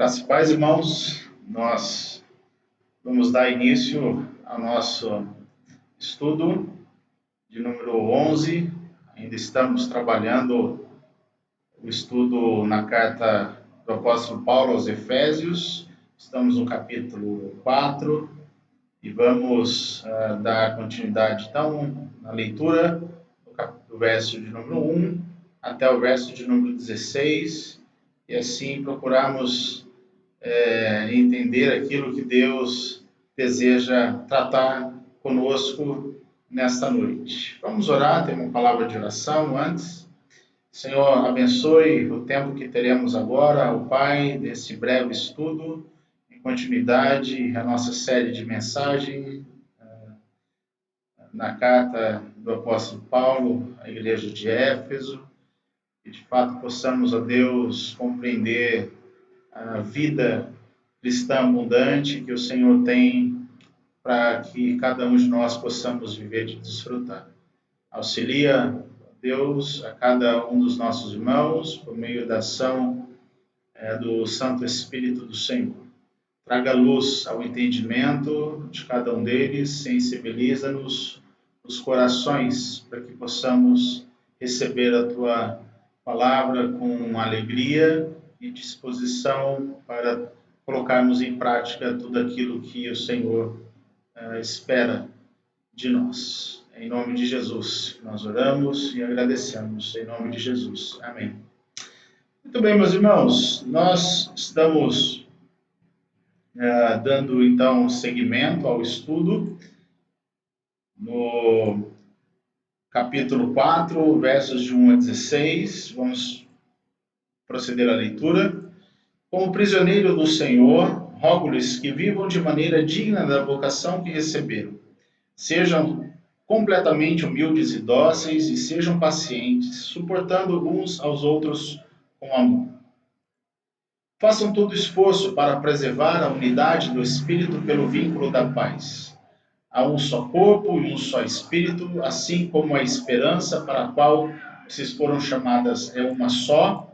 Graças e paz, irmãos. Nós vamos dar início ao nosso estudo de número 11. Ainda estamos trabalhando o estudo na carta do apóstolo Paulo aos Efésios. Estamos no capítulo 4 e vamos dar continuidade, então, na leitura do verso de número 1 até o verso de número 16, e assim procurarmos entender aquilo que Deus deseja tratar conosco nesta noite. Vamos orar, tem uma palavra de oração antes. Senhor, abençoe o tempo que teremos agora, o Pai, desse breve estudo, em continuidade à nossa série de mensagens na carta do apóstolo Paulo à igreja de Éfeso, e de fato possamos, ó Deus, compreender a vida cristã abundante que o Senhor tem para que cada um de nós possamos viver e desfrutar. Auxilia, Deus, a cada um dos nossos irmãos por meio da ação do Santo Espírito do Senhor. Traga luz ao entendimento de cada um deles, sensibiliza-nos os corações para que possamos receber a Tua palavra com alegria e disposição para colocarmos em prática tudo aquilo que o Senhor espera de nós. Em nome de Jesus, nós oramos e agradecemos. Em nome de Jesus. Amém. Muito bem, meus irmãos, nós estamos dando então seguimento ao estudo no capítulo 4, versos de 1 a 16. Vamos proceder à leitura. Como prisioneiro do Senhor, rogo-lhes que vivam de maneira digna da vocação que receberam. Sejam completamente humildes e dóceis e sejam pacientes, suportando uns aos outros com amor. Façam todo esforço para preservar a unidade do Espírito pelo vínculo da paz. Há um só corpo e um só Espírito, assim como a esperança para a qual vocês foram chamadas é uma só.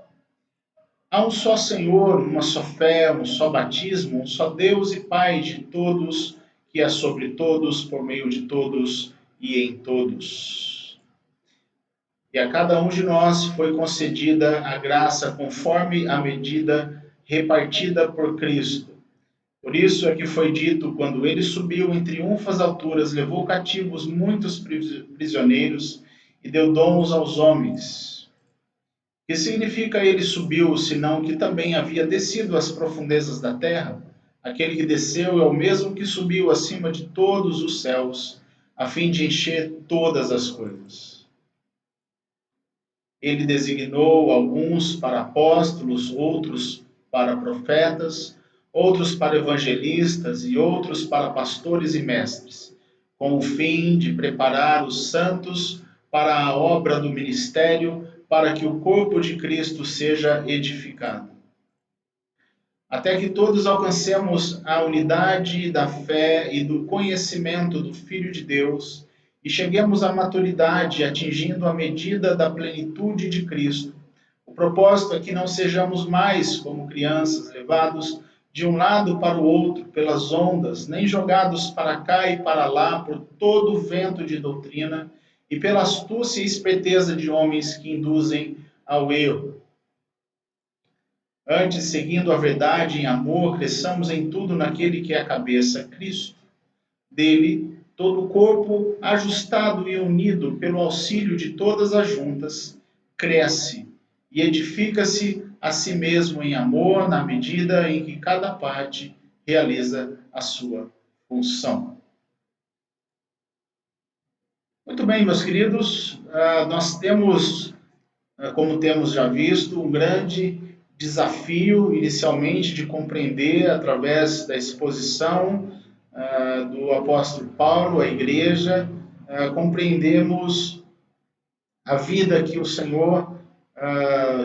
Há um só Senhor, uma só fé, um só batismo, um só Deus e Pai de todos, que é sobre todos, por meio de todos e em todos. E a cada um de nós foi concedida a graça conforme a medida repartida por Cristo. Por isso é que foi dito, quando ele subiu em triunfo às alturas, levou cativos muitos prisioneiros e deu dons aos homens. Que significa ele subiu, senão que também havia descido às profundezas da terra? Aquele que desceu é o mesmo que subiu acima de todos os céus, a fim de encher todas as coisas. Ele designou alguns para apóstolos, outros para profetas, outros para evangelistas e outros para pastores e mestres, com o fim de preparar os santos para a obra do ministério, para que o corpo de Cristo seja edificado. Até que todos alcancemos a unidade da fé e do conhecimento do Filho de Deus e cheguemos à maturidade, atingindo a medida da plenitude de Cristo. O propósito é que não sejamos mais como crianças, levados de um lado para o outro pelas ondas, nem jogados para cá e para lá por todo o vento de doutrina e pela astúcia e esperteza de homens que induzem ao erro. Antes, seguindo a verdade em amor, cresçamos em tudo naquele que é a cabeça, Cristo. Dele, todo o corpo, ajustado e unido pelo auxílio de todas as juntas, cresce e edifica-se a si mesmo em amor, na medida em que cada parte realiza a sua função. Muito bem, meus queridos, nós temos, como temos já visto, um grande desafio, inicialmente, de compreender, através da exposição do apóstolo Paulo à igreja, compreendemos a vida que o Senhor,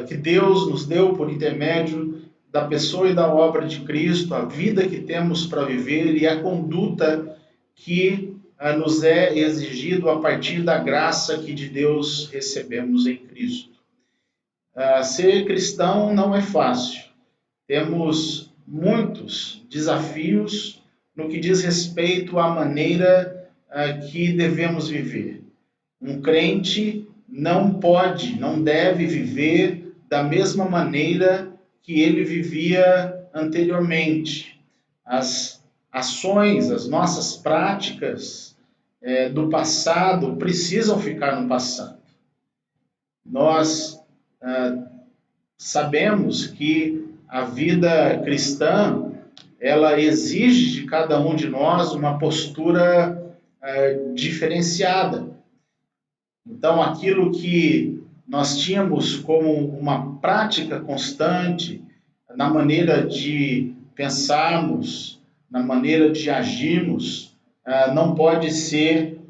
que Deus nos deu por intermédio da pessoa e da obra de Cristo, a vida que temos para viver e a conduta que nos é exigido a partir da graça que de Deus recebemos em Cristo. Ser cristão não é fácil. Temos muitos desafios no que diz respeito à maneira que devemos viver. Um crente não pode, não deve viver da mesma maneira que ele vivia anteriormente. As ações, as nossas práticas do passado precisam ficar no passado. Nós sabemos que a vida cristã, ela exige de cada um de nós uma postura diferenciada. Então, aquilo que nós tínhamos como uma prática constante na maneira de pensarmos, na maneira de agirmos, não pode ser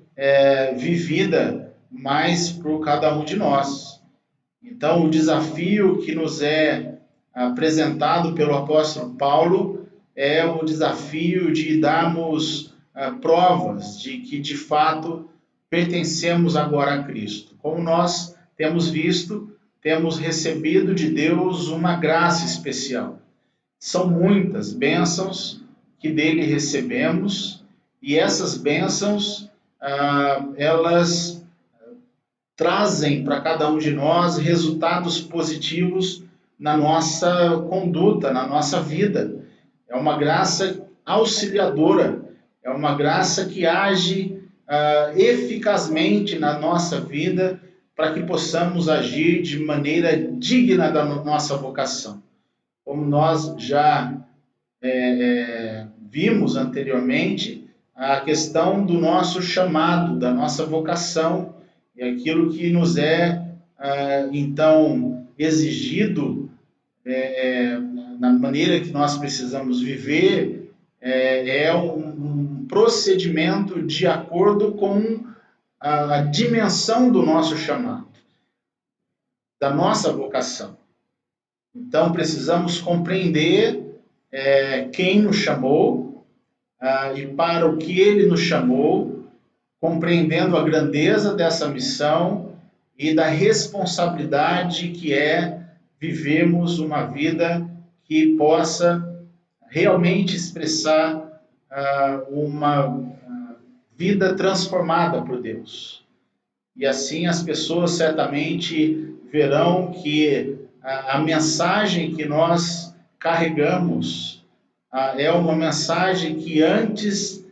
vivida mais por cada um de nós. Então, o desafio que nos é apresentado pelo apóstolo Paulo é o desafio de darmos provas de que, de fato, pertencemos agora a Cristo. Como nós temos visto, temos recebido de Deus uma graça especial. São muitas bênçãos que dele recebemos, e essas bênçãos, elas trazem para cada um de nós resultados positivos na nossa conduta, na nossa vida. É uma graça auxiliadora, é uma graça que age eficazmente na nossa vida para que possamos agir de maneira digna da nossa vocação. Como nós já vimos anteriormente, a questão do nosso chamado, da nossa vocação, e aquilo que nos é, então, exigido na maneira que nós precisamos viver, é um procedimento de acordo com a dimensão do nosso chamado, da nossa vocação. Então, precisamos compreender quem nos chamou e para o que ele nos chamou, compreendendo a grandeza dessa missão e da responsabilidade que é vivermos uma vida que possa realmente expressar uma vida transformada por Deus. E assim as pessoas certamente verão que a mensagem que nós carregamos é uma mensagem que antes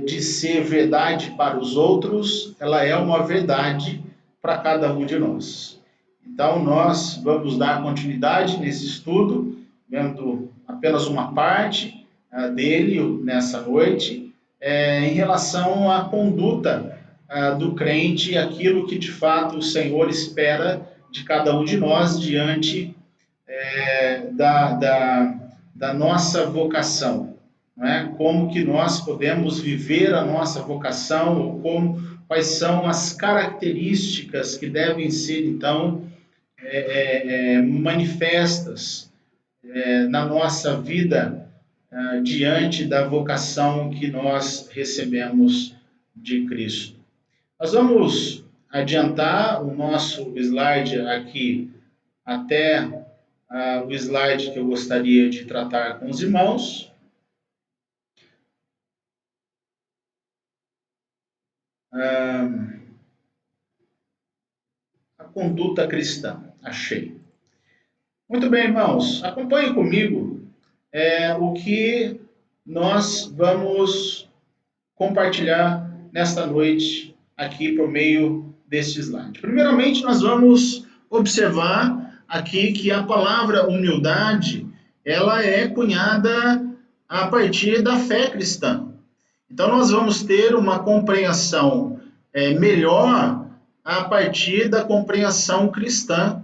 de ser verdade para os outros, ela é uma verdade para cada um de nós. Então, nós vamos dar continuidade nesse estudo, vendo apenas uma parte dele nessa noite, em relação à conduta do crente, aquilo que de fato o Senhor espera de cada um de nós diante da nossa vocação. Não é? Como que nós podemos viver a nossa vocação, ou quais são as características que devem ser, então, manifestas na nossa vida diante da vocação que nós recebemos de Cristo. Nós vamos adiantar o nosso slide aqui até o slide que eu gostaria de tratar com os irmãos. A conduta cristã, achei. Muito bem, irmãos, acompanhem comigo o que nós vamos compartilhar nesta noite aqui por meio deste slide. Primeiramente, nós vamos observar aqui que a palavra humildade, ela é cunhada a partir da fé cristã. Então, nós vamos ter uma compreensão melhor a partir da compreensão cristã,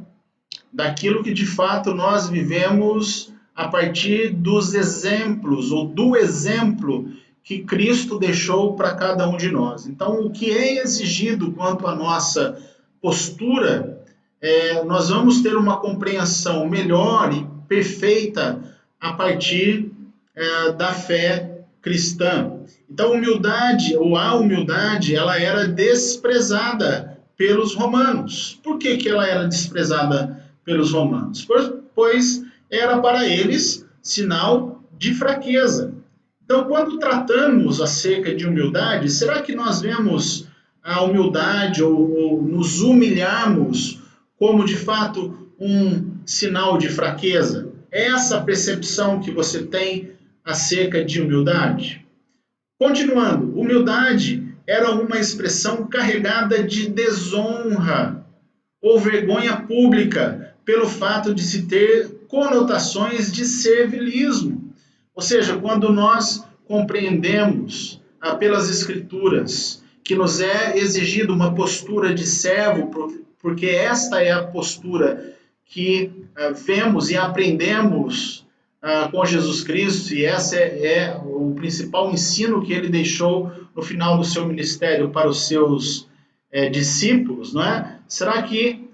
daquilo que de fato nós vivemos a partir dos exemplos, ou do exemplo que Cristo deixou para cada um de nós. Então, o que é exigido quanto à nossa postura, nós vamos ter uma compreensão melhor e perfeita a partir da fé cristã. Então, a humildade, ela era desprezada pelos romanos. Por que ela era desprezada pelos romanos? Pois era para eles sinal de fraqueza. Então, quando tratamos acerca de humildade, será que nós vemos a humildade ou nos humilharmos como de fato um sinal de fraqueza? É essa a percepção que você tem acerca de humildade? Continuando, humildade era uma expressão carregada de desonra ou vergonha pública pelo fato de se ter conotações de servilismo. Ou seja, quando nós compreendemos pelas Escrituras que nos é exigida uma postura de servo, porque esta é a postura que vemos e aprendemos com Jesus Cristo, e esse é o principal ensino que ele deixou no final do seu ministério para os seus discípulos, não é? Será que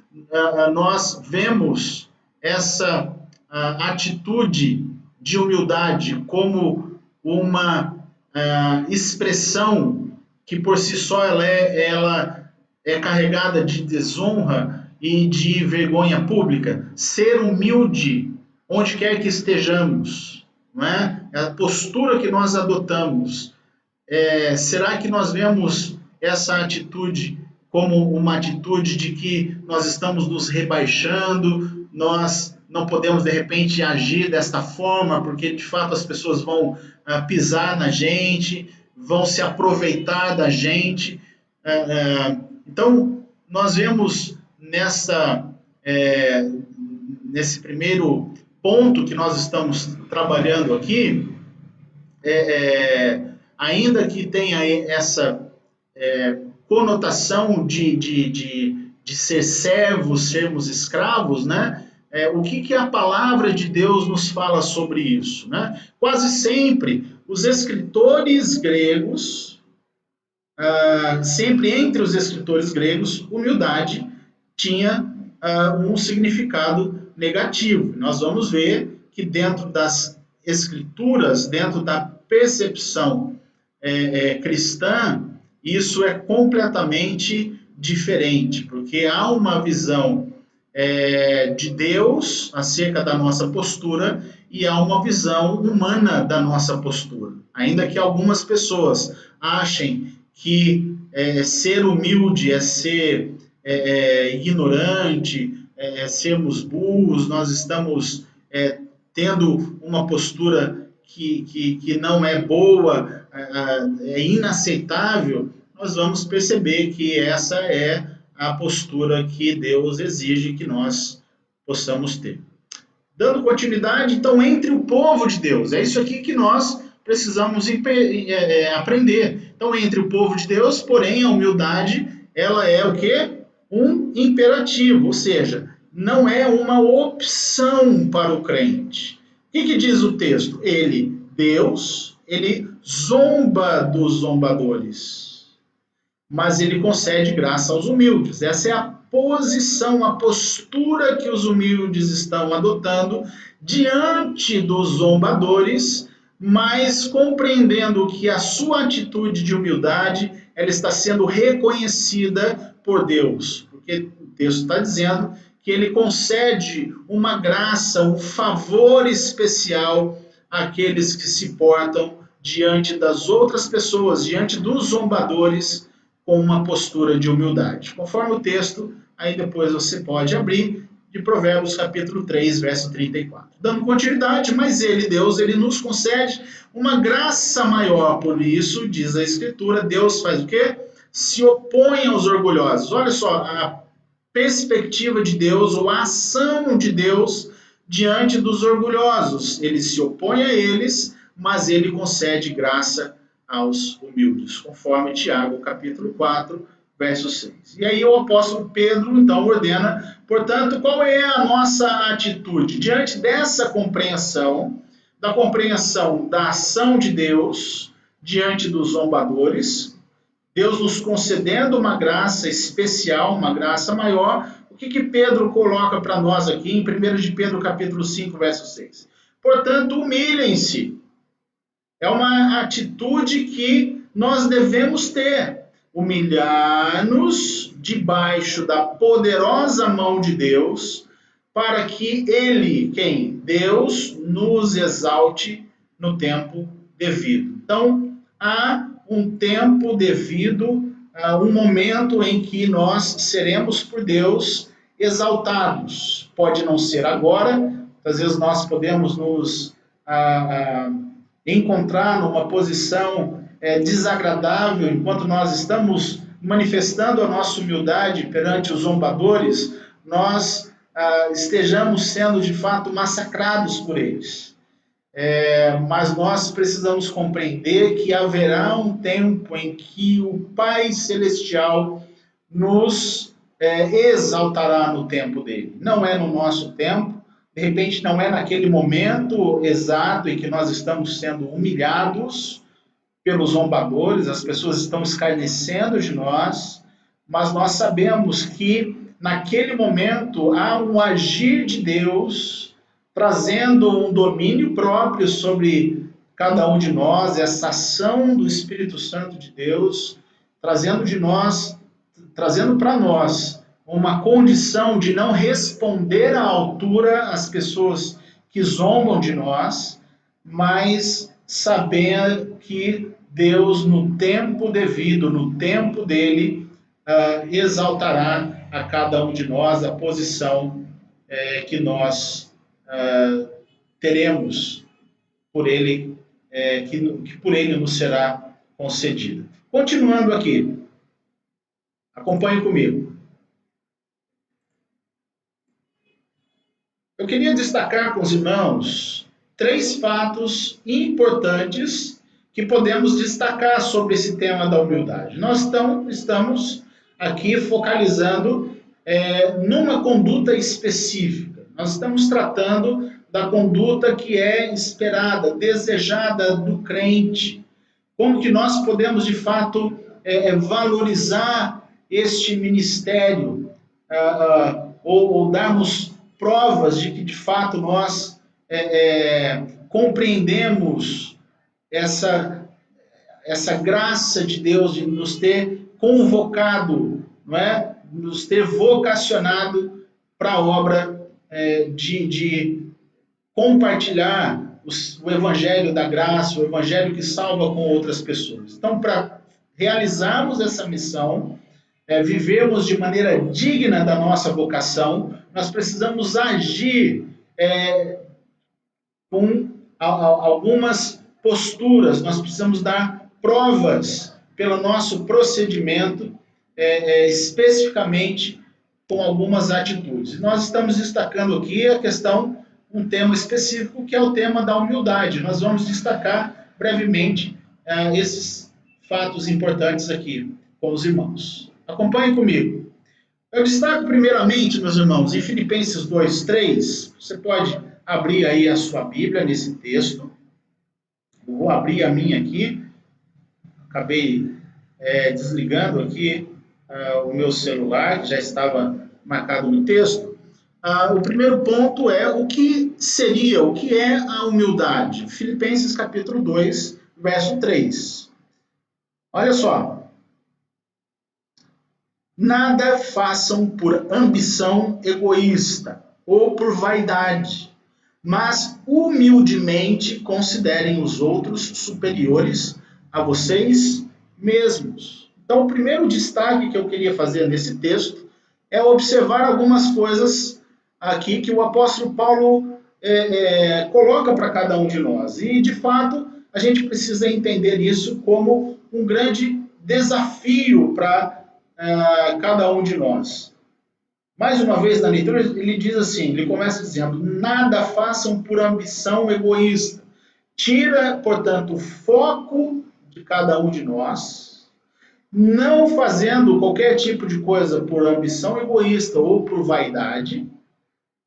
nós vemos essa atitude de humildade como uma expressão que por si só ela é carregada de desonra e de vergonha pública? Ser humilde onde quer que estejamos, não é? A postura que nós adotamos. Será que nós vemos essa atitude como uma atitude de que nós estamos nos rebaixando, nós não podemos de repente agir desta forma, porque de fato as pessoas vão pisar na gente, vão se aproveitar da gente? Então, nós vemos nesse primeiro ponto que nós estamos trabalhando aqui, ainda que tenha essa conotação de ser servos, sermos escravos, né? O que a palavra de Deus nos fala sobre isso, né? Quase sempre os escritores gregos, sempre entre os escritores gregos, humildade tinha um significado negativo. Nós vamos ver que dentro das escrituras, dentro da percepção cristã, isso é completamente diferente, porque há uma visão de Deus acerca da nossa postura e há uma visão humana da nossa postura. Ainda que algumas pessoas achem que ser humilde é ser ignorante, sermos burros, nós estamos tendo uma postura que não é boa, é inaceitável, nós vamos perceber que essa é a postura que Deus exige que nós possamos ter. Dando continuidade, então, entre o povo de Deus, é isso aqui que nós precisamos aprender. Então, entre o povo de Deus, porém, a humildade, ela é o quê? Um imperativo, ou seja, não é uma opção para o crente. O que diz o texto? Deus, ele zomba dos zombadores, mas ele concede graça aos humildes. Essa é a posição, a postura que os humildes estão adotando diante dos zombadores, mas compreendendo que a sua atitude de humildade ela está sendo reconhecida por Deus, porque o texto está dizendo que ele concede uma graça, um favor especial àqueles que se portam diante das outras pessoas, diante dos zombadores, com uma postura de humildade. Conforme o texto, aí depois você pode abrir, de Provérbios capítulo 3, verso 34. Dando continuidade, mas Deus, ele nos concede uma graça maior. Por isso, diz a Escritura, Deus faz o quê? Se opõe aos orgulhosos. Olha só, a perspectiva de Deus, ou a ação de Deus diante dos orgulhosos. Ele se opõe a eles, mas ele concede graça aos humildes, conforme Tiago, capítulo 4, verso 6. E aí o apóstolo Pedro, então, ordena, portanto, qual é a nossa atitude? Diante dessa compreensão, da compreensão da ação de Deus diante dos zombadores, Deus nos concedendo uma graça especial, uma graça maior, o que Pedro coloca para nós aqui em 1 de Pedro, capítulo 5, verso 6? Portanto, humilhem-se. É uma atitude que nós devemos ter. Humilhar-nos debaixo da poderosa mão de Deus, para que ele, quem? Deus, nos exalte no tempo devido. Então, há um tempo devido, um momento em que nós seremos por Deus exaltados. Pode não ser agora, às vezes nós podemos nos encontrar numa posição desagradável enquanto nós estamos manifestando a nossa humildade perante os zombadores, nós estejamos sendo de fato massacrados por eles. Mas nós precisamos compreender que haverá um tempo em que o Pai Celestial nos exaltará no tempo dele. Não é no nosso tempo, de repente não é naquele momento exato em que nós estamos sendo humilhados pelos zombadores, as pessoas estão escarnecendo de nós, mas nós sabemos que naquele momento há um agir de Deus trazendo um domínio próprio sobre cada um de nós, essa ação do Espírito Santo de Deus, trazendo para nós uma condição de não responder à altura às pessoas que zombam de nós, mas saber que Deus, no tempo devido, no tempo dele, exaltará a cada um de nós a posição que nós teremos por ele, que por ele nos será concedida. Continuando aqui, acompanhe comigo. Eu queria destacar com os irmãos 3 fatos importantes que podemos destacar sobre esse tema da humildade. Nós estamos aqui focalizando numa conduta específica. Nós estamos tratando da conduta que é esperada, desejada do crente. Como que nós podemos, de fato, valorizar este ministério, ou darmos provas de que, de fato, nós compreendemos essa graça de Deus de nos ter convocado, não é? Nos ter vocacionado para a obra de compartilhar o evangelho da graça, o evangelho que salva com outras pessoas. Então, para realizarmos essa missão, vivermos de maneira digna da nossa vocação, nós precisamos agir com algumas posturas, nós precisamos dar provas pelo nosso procedimento, especificamente com algumas atitudes. Nós estamos destacando aqui a questão, um tema específico, que é o tema da humildade. Nós vamos destacar brevemente esses fatos importantes aqui com os irmãos. Acompanhem comigo. Eu destaco primeiramente, meus irmãos, em Filipenses 2:3, você pode abrir aí a sua Bíblia nesse texto. Eu vou abrir a minha aqui. Acabei desligando aqui o meu celular, que já estava marcado no texto. O primeiro ponto é o que é a humildade. Filipenses capítulo 2, verso 3. Olha só. Nada façam por ambição egoísta ou por vaidade, mas humildemente considerem os outros superiores a vocês mesmos. Então, o primeiro destaque que eu queria fazer nesse texto é observar algumas coisas aqui que o apóstolo Paulo coloca para cada um de nós. E, de fato, a gente precisa entender isso como um grande desafio para cada um de nós. Mais uma vez na leitura, ele diz assim, ele começa dizendo, nada façam por ambição egoísta. Tira, portanto, o foco de cada um de nós, não fazendo qualquer tipo de coisa por ambição egoísta ou por vaidade,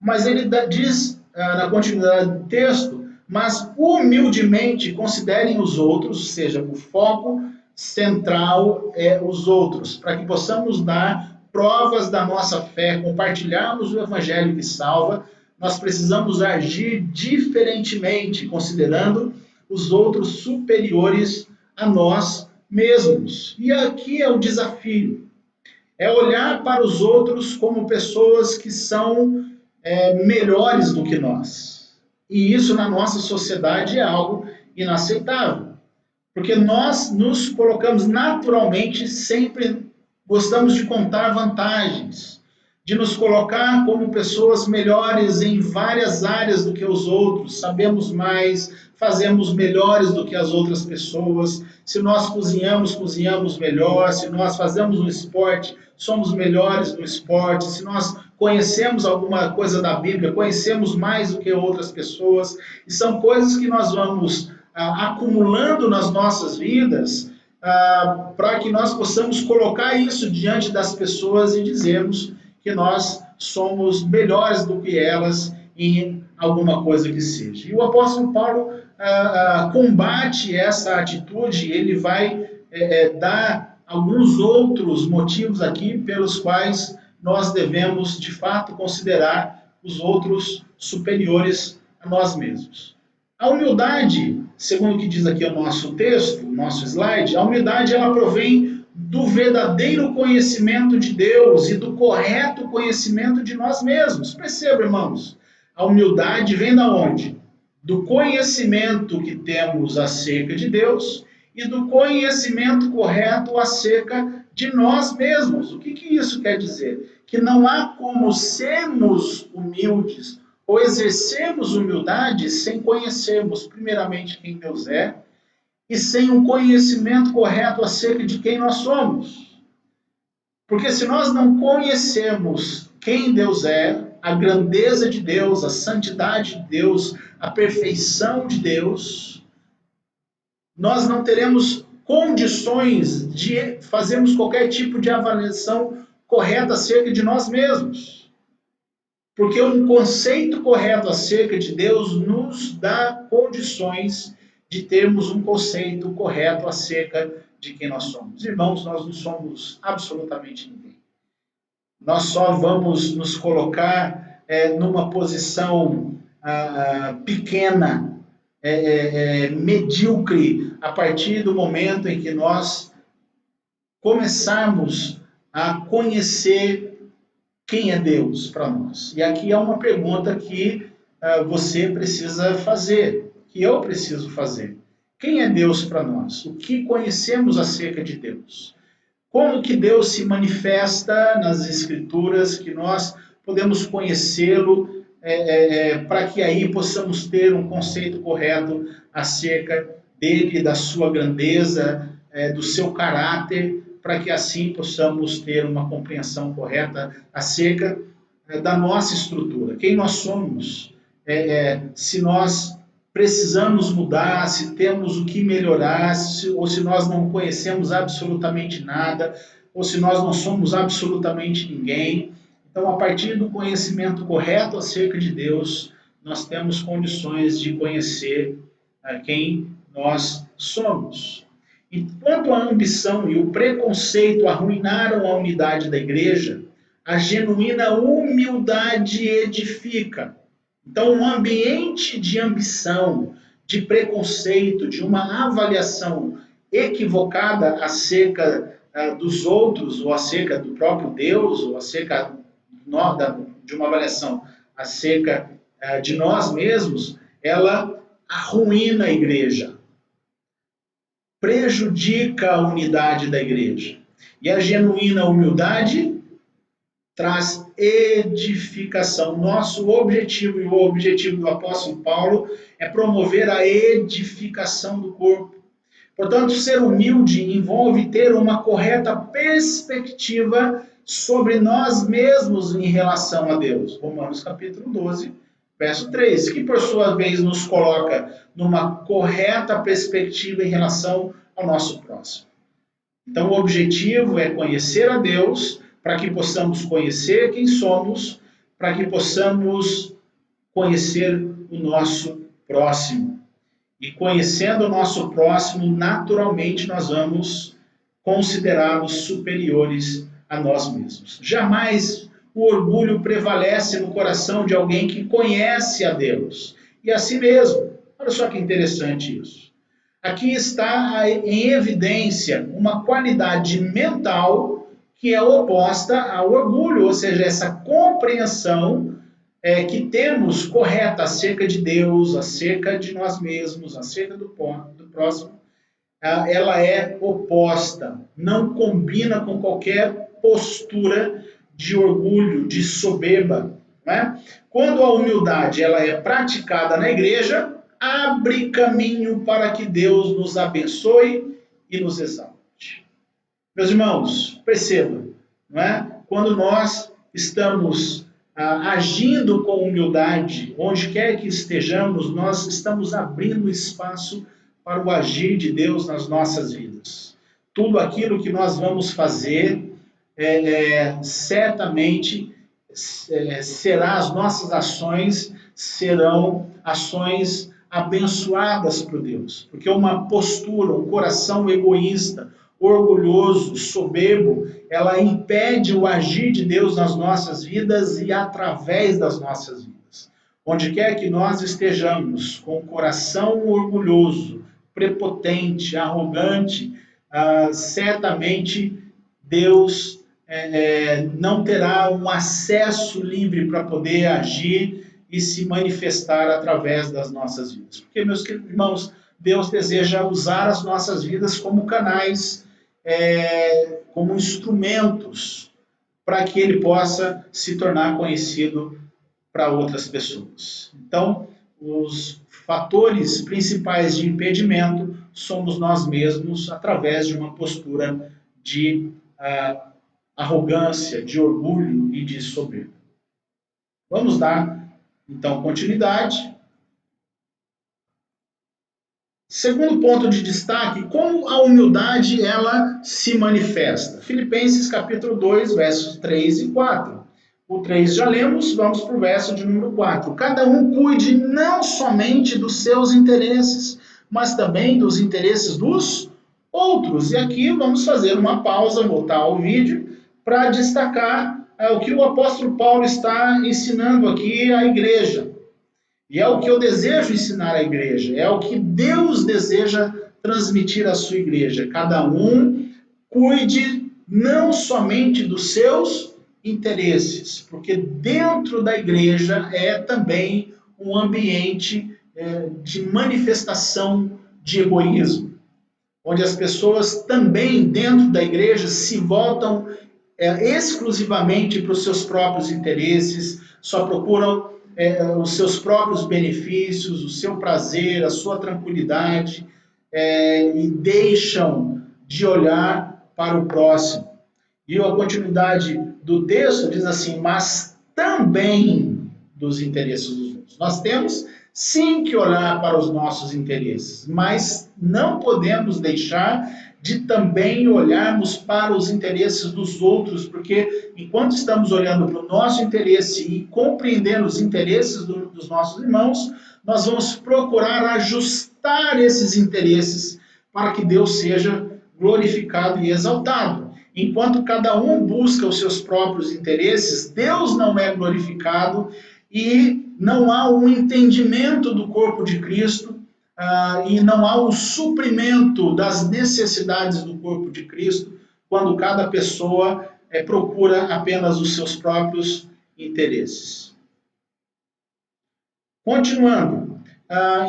mas ele diz, na continuidade do texto, mas humildemente considerem os outros, ou seja, o foco central é os outros, para que possamos dar provas da nossa fé, compartilharmos o evangelho que salva, nós precisamos agir diferentemente, considerando os outros superiores a nós mesmos. E aqui é o desafio, é olhar para os outros como pessoas que são melhores do que nós. E isso na nossa sociedade é algo inaceitável. Porque nós nos colocamos naturalmente, sempre gostamos de contar vantagens, de nos colocar como pessoas melhores em várias áreas do que os outros, sabemos mais, fazemos melhores do que as outras pessoas. Se nós cozinhamos, cozinhamos melhor. Se nós fazemos um esporte, somos melhores no esporte. Se nós conhecemos alguma coisa da Bíblia, conhecemos mais do que outras pessoas. E são coisas que nós vamos acumulando nas nossas vidas para que nós possamos colocar isso diante das pessoas e dizermos que nós somos melhores do que elas em alguma coisa que seja. E o apóstolo Paulo combate essa atitude, ele vai dar alguns outros motivos aqui pelos quais nós devemos, de fato, considerar os outros superiores a nós mesmos. A humildade, segundo o que diz aqui o nosso texto, o nosso slide, a humildade ela provém do verdadeiro conhecimento de Deus e do correto conhecimento de nós mesmos. Perceba, irmãos, a humildade vem da onde? Do conhecimento que temos acerca de Deus e do conhecimento correto acerca de nós mesmos. O que isso quer dizer? Que não há como sermos humildes ou exercermos humildade sem conhecermos primeiramente quem Deus é e sem um conhecimento correto acerca de quem nós somos. Porque se nós não conhecermos quem Deus é, a grandeza de Deus, a santidade de Deus, a perfeição de Deus, nós não teremos condições de fazermos qualquer tipo de avaliação correta acerca de nós mesmos. Porque um conceito correto acerca de Deus nos dá condições de termos um conceito correto acerca de quem nós somos. Irmãos, nós não somos absolutamente ninguém. Nós só vamos nos colocar numa posição pequena, medíocre, a partir do momento em que nós começarmos a conhecer quem é Deus para nós. E aqui é uma pergunta que você precisa fazer, que eu preciso fazer. Quem é Deus para nós? O que conhecemos acerca de Deus? Como que Deus se manifesta nas Escrituras, que nós podemos conhecê-lo, para que aí possamos ter um conceito correto acerca dele, da sua grandeza, do seu caráter, para que assim possamos ter uma compreensão correta acerca da nossa estrutura, quem nós somos, se nós precisamos mudar, se temos o que melhorar, ou se nós não conhecemos absolutamente nada, ou se nós não somos absolutamente ninguém. Então, a partir do conhecimento correto acerca de Deus, nós temos condições de conhecer quem nós somos. Enquanto a ambição e o preconceito arruinaram a unidade da igreja, a genuína humildade edifica. Então, um ambiente de ambição, de preconceito, de uma avaliação equivocada acerca dos outros, ou acerca do próprio Deus, ou acerca de uma avaliação acerca de nós mesmos, ela arruína a igreja, prejudica a unidade da igreja. E a genuína humildade traz edificação. Nosso objetivo e o objetivo do apóstolo Paulo é promover a edificação do corpo. Portanto, ser humilde envolve ter uma correta perspectiva sobre nós mesmos em relação a Deus. Romanos capítulo 12, verso 3, que por sua vez nos coloca numa correta perspectiva em relação ao nosso próximo. Então, o objetivo é conhecer a Deus, para que possamos conhecer quem somos, para que possamos conhecer o nosso próximo. E conhecendo o nosso próximo, naturalmente nós vamos considerá-los superiores a nós mesmos. Jamais o orgulho prevalece no coração de alguém que conhece a Deus e a si mesmo. Olha só que interessante isso. Aqui está em evidência uma qualidade mental que é oposta ao orgulho, ou seja, essa compreensão que temos correta acerca de Deus, acerca de nós mesmos, acerca do próximo, ela é oposta, não combina com qualquer postura de orgulho, de soberba. Né? Quando a humildade ela é praticada na igreja, abre caminho para que Deus nos abençoe e nos exalte. Meus irmãos, perceba, não é? Quando nós estamos agindo com humildade, onde quer que estejamos, nós estamos abrindo espaço para o agir de Deus nas nossas vidas. Tudo aquilo que nós vamos fazer, certamente será, as nossas ações serão ações abençoadas por Deus. Porque uma postura, um coração egoísta, orgulhoso, soberbo, ela impede o agir de Deus nas nossas vidas e através das nossas vidas. Onde quer que nós estejamos com o coração orgulhoso, prepotente, arrogante, certamente Deus não terá um acesso livre para poder agir e se manifestar através das nossas vidas. Porque, meus irmãos, Deus deseja usar as nossas vidas como canais, como instrumentos, para que Ele possa se tornar conhecido para outras pessoas. Então, os fatores principais de impedimento somos nós mesmos, através de uma postura de arrogância, de orgulho e de soberba. Vamos dar, então, continuidade. Segundo ponto de destaque, como a humildade ela se manifesta. Filipenses capítulo 2, versos 3 e 4. O 3 já lemos, vamos para o verso de número 4. Cada um cuide não somente dos seus interesses, mas também dos interesses dos outros. E aqui vamos fazer uma pausa, voltar ao vídeo, para destacar o que o apóstolo Paulo está ensinando aqui à igreja. E é o que eu desejo ensinar à igreja, é o que Deus deseja transmitir à sua igreja. Cada um cuide não somente dos seus interesses, porque dentro da igreja é também um ambiente de manifestação de egoísmo, onde as pessoas também dentro da igreja se voltam exclusivamente para os seus próprios interesses, só procuram os seus próprios benefícios, o seu prazer, a sua tranquilidade, e deixam de olhar para o próximo. E a continuidade do texto diz assim, mas também dos interesses dos outros. Nós temos sim que olhar para os nossos interesses, mas não podemos deixar de também olharmos para os interesses dos outros, porque enquanto estamos olhando para o nosso interesse e compreendendo os interesses dos nossos irmãos, nós vamos procurar ajustar esses interesses para que Deus seja glorificado e exaltado. Enquanto cada um busca os seus próprios interesses, Deus não é glorificado e não há um entendimento do corpo de Cristo, e não há um suprimento das necessidades do corpo de Cristo, quando cada pessoa procura apenas os seus próprios interesses. Continuando.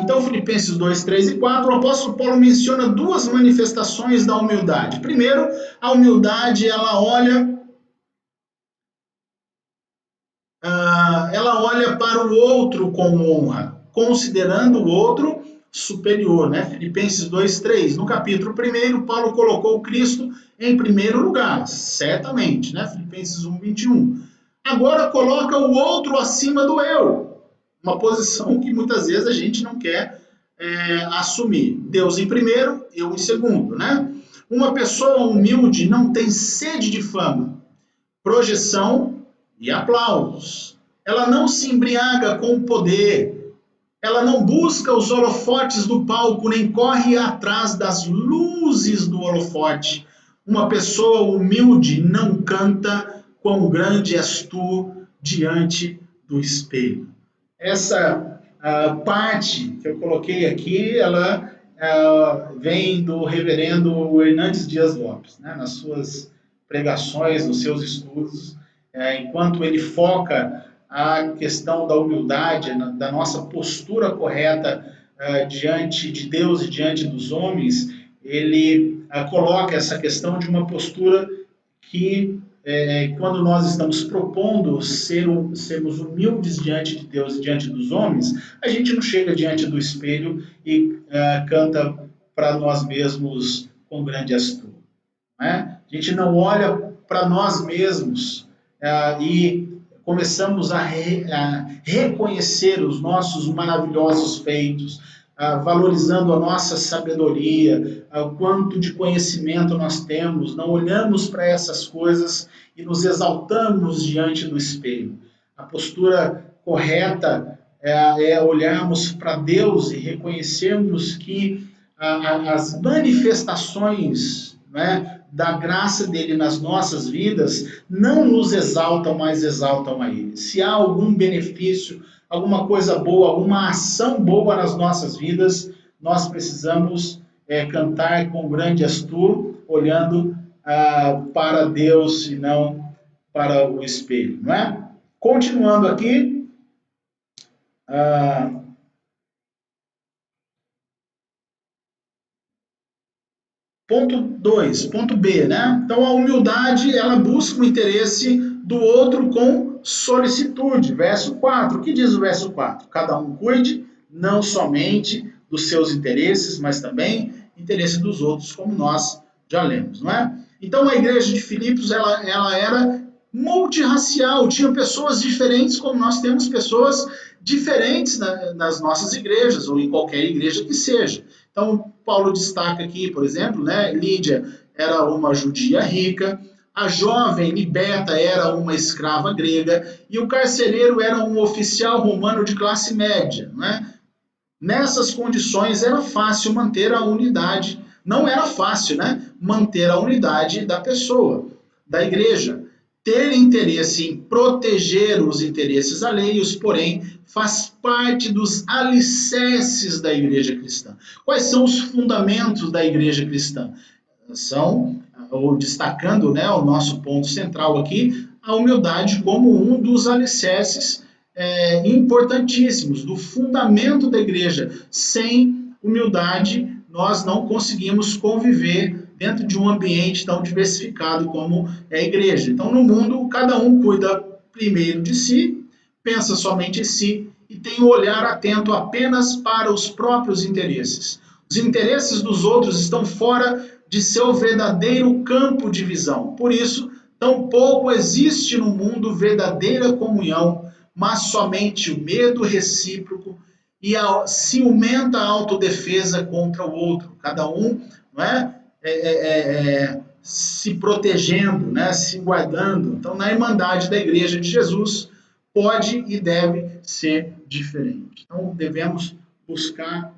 Então, Filipenses 2, 3 e 4, o apóstolo Paulo menciona duas manifestações da humildade. Primeiro, a humildade, ela olha para o outro com honra, considerando o outro superior, né? Filipenses 2, 3. No capítulo 1, Paulo colocou Cristo em primeiro lugar, certamente, né? Filipenses 1, 21. Agora coloca o outro acima do eu, uma posição que muitas vezes a gente não quer assumir. Deus em primeiro, eu em segundo, né? Uma pessoa humilde não tem sede de fama, projeção e aplausos. Ela não se embriaga com o poder, ela não busca os holofotes do palco, nem corre atrás das luzes do holofote. Uma pessoa humilde não canta quão grande és tu diante do espelho. Essa parte que eu coloquei aqui, ela vem do reverendo Hernandes Dias Lopes, né, nas suas pregações, nos seus estudos, enquanto ele foca a questão da humildade, da nossa postura correta diante de Deus e diante dos homens, ele coloca essa questão de uma postura que, quando nós estamos propondo sermos humildes diante de Deus e diante dos homens, a gente não chega diante do espelho e canta para nós mesmos com grande astúcia. Né? A gente não olha para nós mesmos e começamos a reconhecer os nossos maravilhosos feitos, valorizando a nossa sabedoria, o quanto de conhecimento nós temos, não olhamos para essas coisas e nos exaltamos diante do espelho. A postura correta é olharmos para Deus e reconhecermos que as manifestações, né, da graça dele nas nossas vidas não nos exaltam, mas exaltam a ele. Se há algum benefício, alguma coisa boa, alguma ação boa nas nossas vidas, nós precisamos cantar com grande astúcia, olhando para Deus e não para o espelho, não é? Continuando aqui, ponto 2, ponto B, né? Então a humildade, ela busca o interesse do outro com solicitude. Verso 4, o que diz o verso 4? Cada um cuide não somente dos seus interesses, mas também interesse dos outros, como nós já lemos, não é? Então a igreja de Filipos, ela era multirracial, tinha pessoas diferentes, como nós temos pessoas diferentes nas nossas igrejas, ou em qualquer igreja que seja. Então, Paulo destaca aqui, por exemplo, né, Lídia era uma judia rica, a jovem Libeta era uma escrava grega e o carcereiro era um oficial romano de classe média. Né? Nessas condições era fácil manter a unidade, não era fácil, né, manter a unidade da pessoa, da igreja. Ter interesse em proteger os interesses alheios, porém, faz parte dos alicerces da igreja cristã. Quais são os fundamentos da igreja cristã? São, ou destacando, né, o nosso ponto central aqui, a humildade como um dos alicerces importantíssimos, do fundamento da igreja. Sem humildade, nós não conseguimos conviver dentro de um ambiente tão diversificado como é a igreja. Então, no mundo, cada um cuida primeiro de si, pensa somente em si e tem um olhar atento apenas para os próprios interesses. Os interesses dos outros estão fora de seu verdadeiro campo de visão. Por isso, tampouco existe no mundo verdadeira comunhão, mas somente o medo recíproco e a ciumenta autodefesa contra o outro. Cada um, não é? Se protegendo, né, se guardando. Então, na irmandade da Igreja de Jesus, pode e deve ser diferente. Então, devemos buscar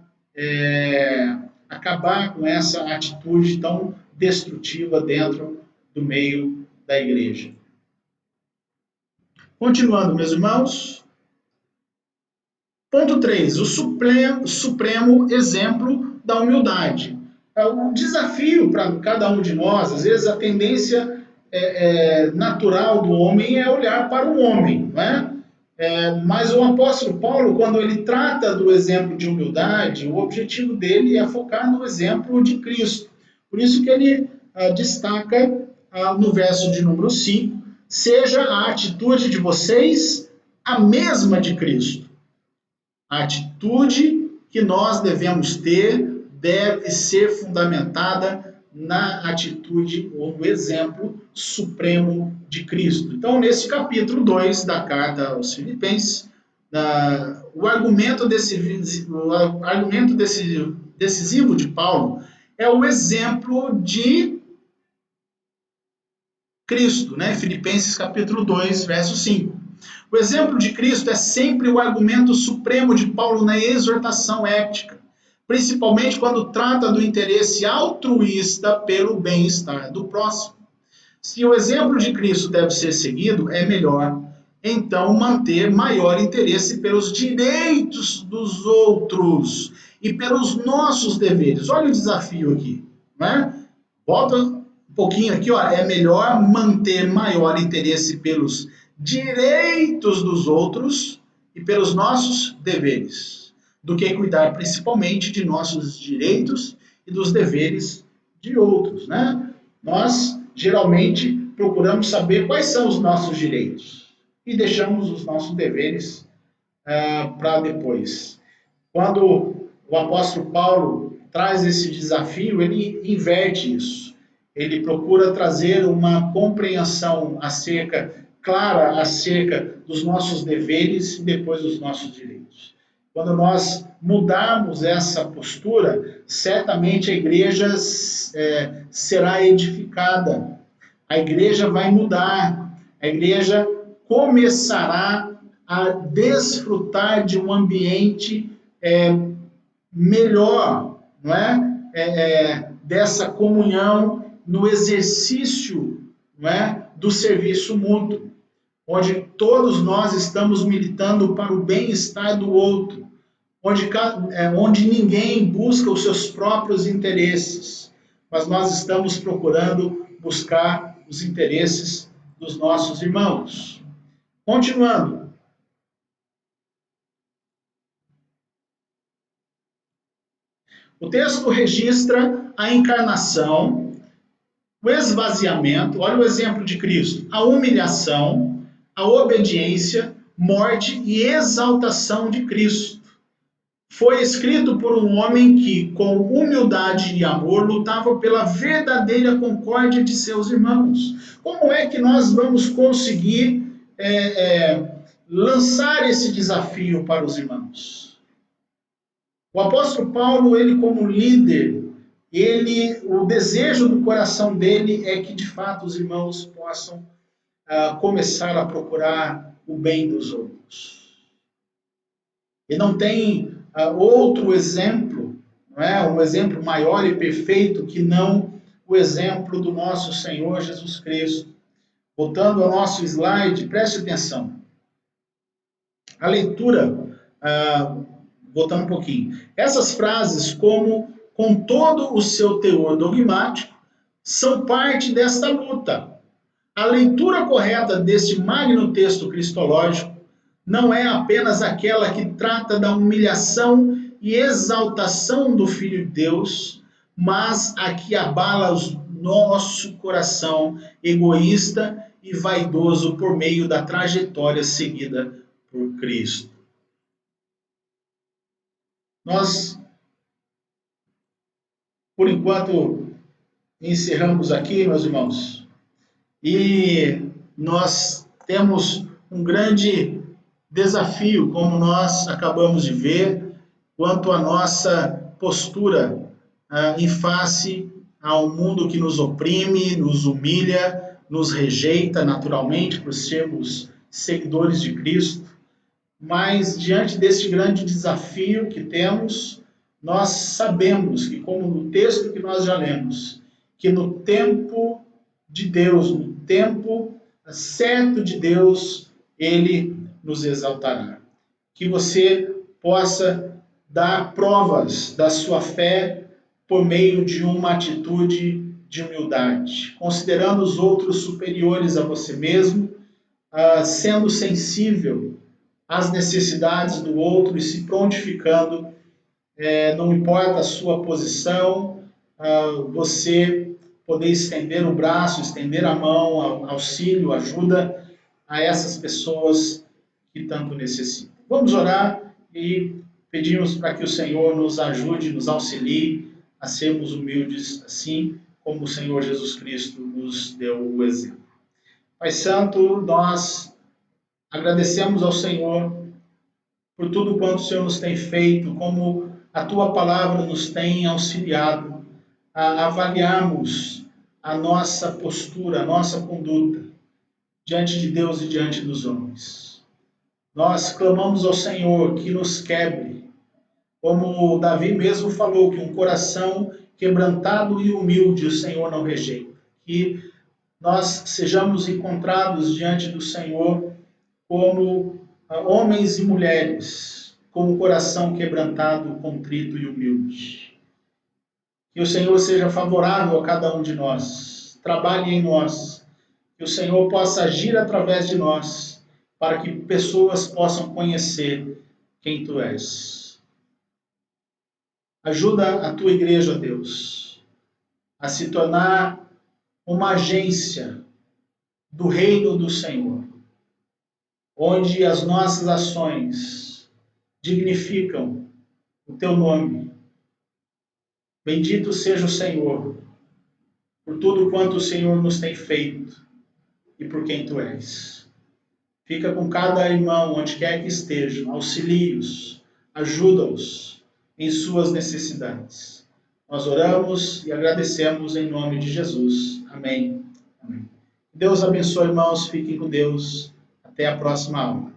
acabar com essa atitude tão destrutiva dentro do meio da Igreja. Continuando, meus irmãos. Ponto 3. O supremo exemplo da humildade. O desafio para cada um de nós, às vezes a tendência natural do homem é olhar para o homem, não é? Mas o apóstolo Paulo, quando ele trata do exemplo de humildade, o objetivo dele é focar no exemplo de Cristo. Por isso que ele destaca no verso de número 5, seja a atitude de vocês a mesma de Cristo. A atitude que nós devemos ter deve ser fundamentada na atitude ou no exemplo supremo de Cristo. Então, nesse capítulo 2 da carta aos Filipenses, o argumento decisivo de Paulo é o exemplo de Cristo, né? Filipenses capítulo 2, verso 5. O exemplo de Cristo é sempre o argumento supremo de Paulo na exortação ética, principalmente quando trata do interesse altruísta pelo bem-estar do próximo. Se o exemplo de Cristo deve ser seguido, é melhor, então, manter maior interesse pelos direitos dos outros e pelos nossos deveres. Olha o desafio aqui, né? Volta um pouquinho aqui, ó. É melhor manter maior interesse pelos direitos dos outros e pelos nossos deveres, do que cuidar principalmente de nossos direitos e dos deveres de outros, né? Nós geralmente procuramos saber quais são os nossos direitos e deixamos os nossos deveres para depois. Quando o apóstolo Paulo traz esse desafio, ele inverte isso. Ele procura trazer uma compreensão clara acerca dos nossos deveres e depois dos nossos direitos. Quando nós mudarmos essa postura, certamente a igreja será edificada. A igreja vai mudar. A igreja começará a desfrutar de um ambiente melhor, não é? Dessa comunhão no exercício, não é? Do serviço mútuo, onde todos nós estamos militando para o bem-estar do outro, onde ninguém busca os seus próprios interesses, mas nós estamos procurando buscar os interesses dos nossos irmãos. Continuando. O texto registra a encarnação, o esvaziamento, olha o exemplo de Cristo, a humilhação, a obediência, morte e exaltação de Cristo. Foi escrito por um homem que, com humildade e amor, lutava pela verdadeira concórdia de seus irmãos. Como é que nós vamos conseguir lançar esse desafio para os irmãos? O apóstolo Paulo, ele como líder, o desejo do coração dele é que, de fato, os irmãos possam começar a procurar o bem dos outros. E não tem outro exemplo, não é? Um exemplo maior e perfeito que não o exemplo do nosso Senhor Jesus Cristo. Voltando ao nosso slide, preste atenção. A leitura, voltando um pouquinho. Essas frases, com todo o seu teor dogmático, são parte desta luta. A leitura correta deste magno texto cristológico não é apenas aquela que trata da humilhação e exaltação do Filho de Deus, mas a que abala o nosso coração egoísta e vaidoso por meio da trajetória seguida por Cristo. Nós, por enquanto, encerramos aqui, meus irmãos, e nós temos um grande desafio, como nós acabamos de ver, quanto à nossa postura em face ao mundo que nos oprime, nos humilha, nos rejeita naturalmente por sermos seguidores de Cristo. Mas diante deste grande desafio que temos, nós sabemos que, como no texto que nós já lemos, que no tempo de Deus, no tempo certo de Deus, Ele nos exaltará. Que você possa dar provas da sua fé por meio de uma atitude de humildade, considerando os outros superiores a você mesmo, sendo sensível às necessidades do outro e se prontificando, não importa a sua posição, você poder estender o braço, estender a mão, auxílio, ajuda a essas pessoas que tanto necessitam. Vamos orar e pedimos para que o Senhor nos ajude, nos auxilie a sermos humildes, assim como o Senhor Jesus Cristo nos deu o exemplo. Pai Santo, nós agradecemos ao Senhor por tudo quanto o Senhor nos tem feito, como a Tua palavra nos tem auxiliado a avaliarmos a nossa postura, a nossa conduta diante de Deus e diante dos homens. Nós clamamos ao Senhor que nos quebre, como Davi mesmo falou, que um coração quebrantado e humilde o Senhor não rejeita. Que nós sejamos encontrados diante do Senhor como homens e mulheres com o coração quebrantado, contrito e humilde. Que o Senhor seja favorável a cada um de nós, trabalhe em nós, que o Senhor possa agir através de nós, para que pessoas possam conhecer quem Tu és. Ajuda a Tua igreja, Deus, a se tornar uma agência do reino do Senhor, onde as nossas ações dignificam o Teu nome. Bendito seja o Senhor por tudo quanto o Senhor nos tem feito e por quem Tu és. Fica com cada irmão, onde quer que estejam, auxilia-os, ajuda-os em suas necessidades. Nós oramos e agradecemos em nome de Jesus. Amém. Amém. Deus abençoe, irmãos. Fiquem com Deus. Até a próxima aula.